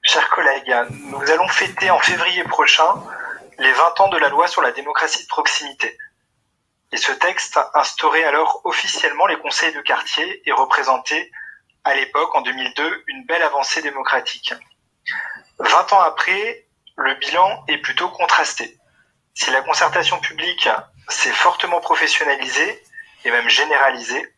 Chers collègues, nous allons fêter en février prochain les 20 ans de la loi sur la démocratie de proximité. Et ce texte instaurait alors officiellement les conseils de quartier et représentait, à l'époque, en 2002, une belle avancée démocratique. 20 ans après, le bilan est plutôt contrasté. Si la concertation publique s'est fortement professionnalisée et même généralisée,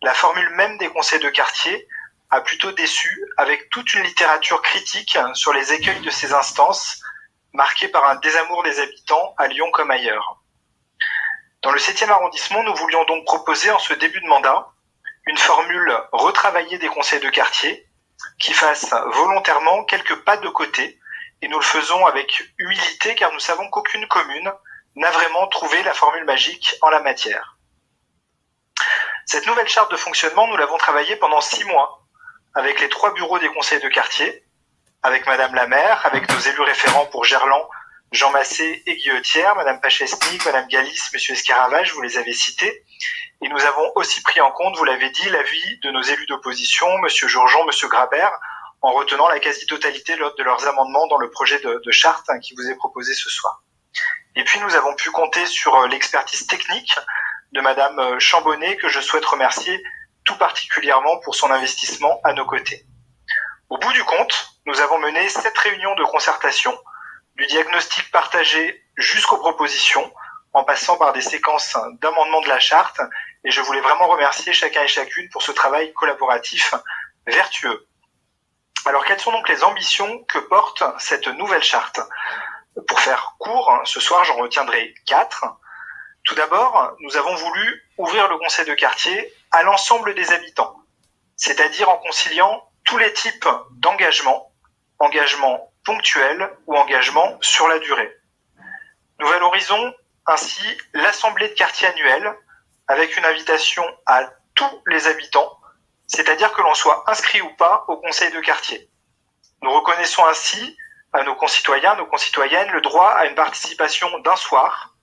la formule même des conseils de quartier a plutôt déçu, avec toute une littérature critique sur les écueils de ces instances, marquée par un désamour des habitants à Lyon comme ailleurs. Dans le 7e arrondissement, nous voulions donc proposer en ce début de mandat une formule retravaillée des conseils de quartier qui fasse volontairement quelques pas de côté, et nous le faisons avec humilité car nous savons qu'aucune commune n'a vraiment trouvé la formule magique en la matière. Cette nouvelle charte de fonctionnement, nous l'avons travaillée pendant 6 mois avec les 3 bureaux des conseils de quartier, avec Madame la maire, avec nos élus référents pour Gerland, Jean Massé et Guillotière, Madame Pachesnik, Madame Galis, Monsieur Escaravage, vous les avez cités. Et nous avons aussi pris en compte, vous l'avez dit, l'avis de nos élus d'opposition, Monsieur Jourjon, Monsieur Grabert, en retenant la quasi-totalité de leurs amendements dans le projet de charte qui vous est proposé ce soir. Et puis nous avons pu compter sur l'expertise technique de Madame Chambonnet, que je souhaite remercier tout particulièrement pour son investissement à nos côtés. Au bout du compte, nous avons mené 7 réunions de concertation, du diagnostic partagé jusqu'aux propositions, en passant par des séquences d'amendements de la charte, et je voulais vraiment remercier chacun et chacune pour ce travail collaboratif vertueux. Alors, quelles sont donc les ambitions que porte cette nouvelle charte ? Pour faire court, ce soir, j'en retiendrai 4. Tout d'abord, nous avons voulu ouvrir le conseil de quartier à l'ensemble des habitants, c'est-à-dire en conciliant tous les types d'engagement, engagement ponctuel ou engagement sur la durée. Nous valorisons ainsi l'assemblée de quartier annuelle avec une invitation à tous les habitants, c'est-à-dire que l'on soit inscrit ou pas au conseil de quartier. Nous reconnaissons ainsi à nos concitoyens, nos concitoyennes, le droit à une participation d'un soir,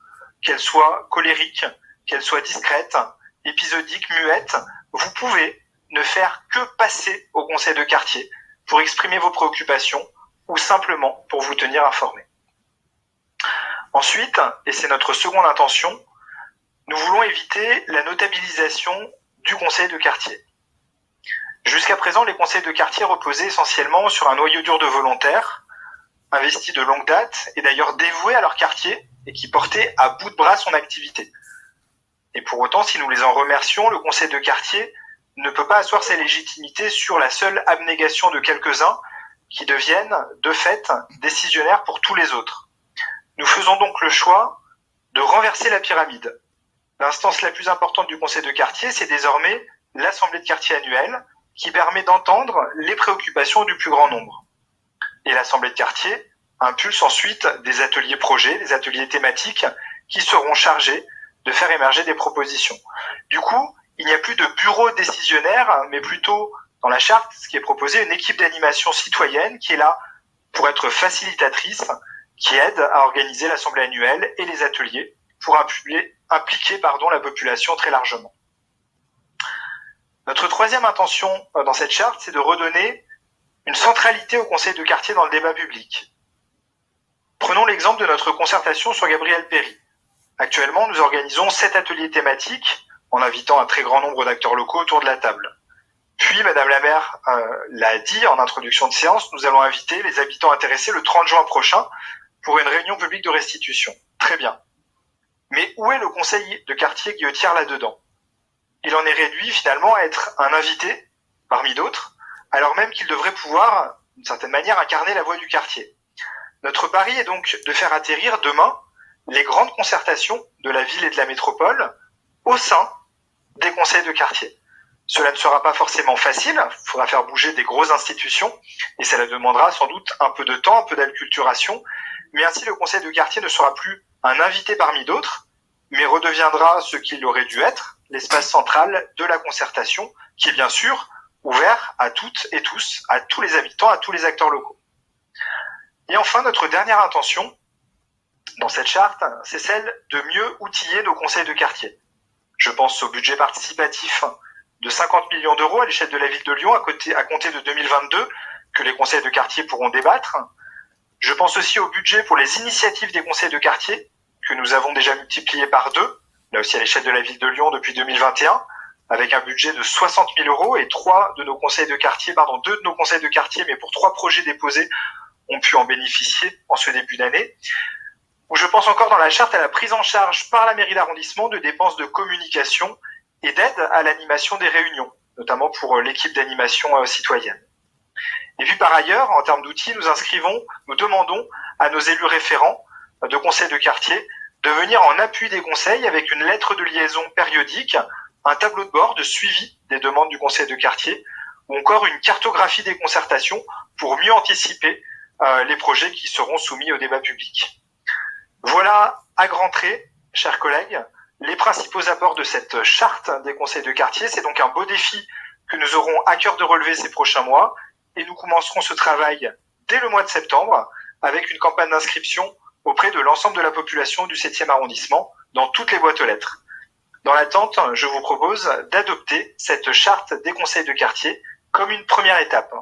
qu'elle soit colérique, qu'elle soit discrète, épisodique, muette. Vous pouvez ne faire que passer au conseil de quartier pour exprimer vos préoccupations ou simplement pour vous tenir informé. Ensuite, et c'est notre seconde intention, nous voulons éviter la notabilisation du conseil de quartier. Jusqu'à présent, les conseils de quartier reposaient essentiellement sur un noyau dur de volontaires, investis de longue date et d'ailleurs dévoués à leur quartier et qui portaient à bout de bras son activité. Et pour autant, si nous les en remercions, le conseil de quartier ne peut pas asseoir sa légitimité sur la seule abnégation de quelques-uns qui deviennent, de fait, décisionnaires pour tous les autres. Nous faisons donc le choix de renverser la pyramide. L'instance la plus importante du conseil de quartier, c'est désormais l'assemblée de quartier annuelle qui permet d'entendre les préoccupations du plus grand nombre. Et l'assemblée de quartier impulse ensuite des ateliers projets, des ateliers thématiques qui seront chargés de faire émerger des propositions. Du coup, il n'y a plus de bureau décisionnaire, mais plutôt, dans la charte, ce qui est proposé, une équipe d'animation citoyenne qui est là pour être facilitatrice, qui aide à organiser l'assemblée annuelle et les ateliers pour impliquer la population très largement. Notre troisième intention dans cette charte, c'est de redonner une centralité au conseil de quartier dans le débat public. Prenons l'exemple de notre concertation sur Gabriel Péri. Actuellement, nous organisons 7 ateliers thématiques en invitant un très grand nombre d'acteurs locaux autour de la table. Puis, Madame la maire l'a dit en introduction de séance, nous allons inviter les habitants intéressés le 30 juin prochain pour une réunion publique de restitution. Très bien. Mais où est le conseil de quartier Guillotière là-dedans ? Il en est réduit finalement à être un invité, parmi d'autres, alors même qu'il devrait pouvoir, d'une certaine manière, incarner la voix du quartier. Notre pari est donc de faire atterrir demain les grandes concertations de la ville et de la métropole au sein des conseils de quartier. Cela ne sera pas forcément facile, il faudra faire bouger des grosses institutions et cela demandera sans doute un peu de temps, un peu d'acculturation, mais ainsi le conseil de quartier ne sera plus un invité parmi d'autres, mais redeviendra ce qu'il aurait dû être, l'espace central de la concertation, qui est bien sûr ouvert à toutes et tous, à tous les habitants, à tous les acteurs locaux. Et enfin, notre dernière intention dans cette charte, c'est celle de mieux outiller nos conseils de quartier. Je pense au budget participatif de 50 millions d'euros à l'échelle de la ville de Lyon à compter de 2022 que les conseils de quartier pourront débattre. Je pense aussi au budget pour les initiatives des conseils de quartier que nous avons déjà multiplié par 2, là aussi à l'échelle de la ville de Lyon depuis 2021, avec un budget de 60 000 euros et deux de nos conseils de quartier, mais pour 3 projets déposés, ont pu en bénéficier en ce début d'année. Ou je pense encore dans la charte à la prise en charge par la mairie d'arrondissement de dépenses de communication et d'aide à l'animation des réunions, notamment pour l'équipe d'animation citoyenne. Et puis par ailleurs, en termes d'outils, nous demandons à nos élus référents de conseils de quartier de venir en appui des conseils avec une lettre de liaison périodique, un tableau de bord de suivi des demandes du conseil de quartier, ou encore une cartographie des concertations pour mieux anticiper les projets qui seront soumis au débat public. Voilà, à grands traits, chers collègues, les principaux apports de cette charte des conseils de quartier. C'est donc un beau défi que nous aurons à cœur de relever ces prochains mois, et nous commencerons ce travail dès le mois de septembre avec une campagne d'inscription auprès de l'ensemble de la population du 7e arrondissement dans toutes les boîtes aux lettres. Dans l'attente, je vous propose d'adopter cette charte des conseils de quartier comme une première étape.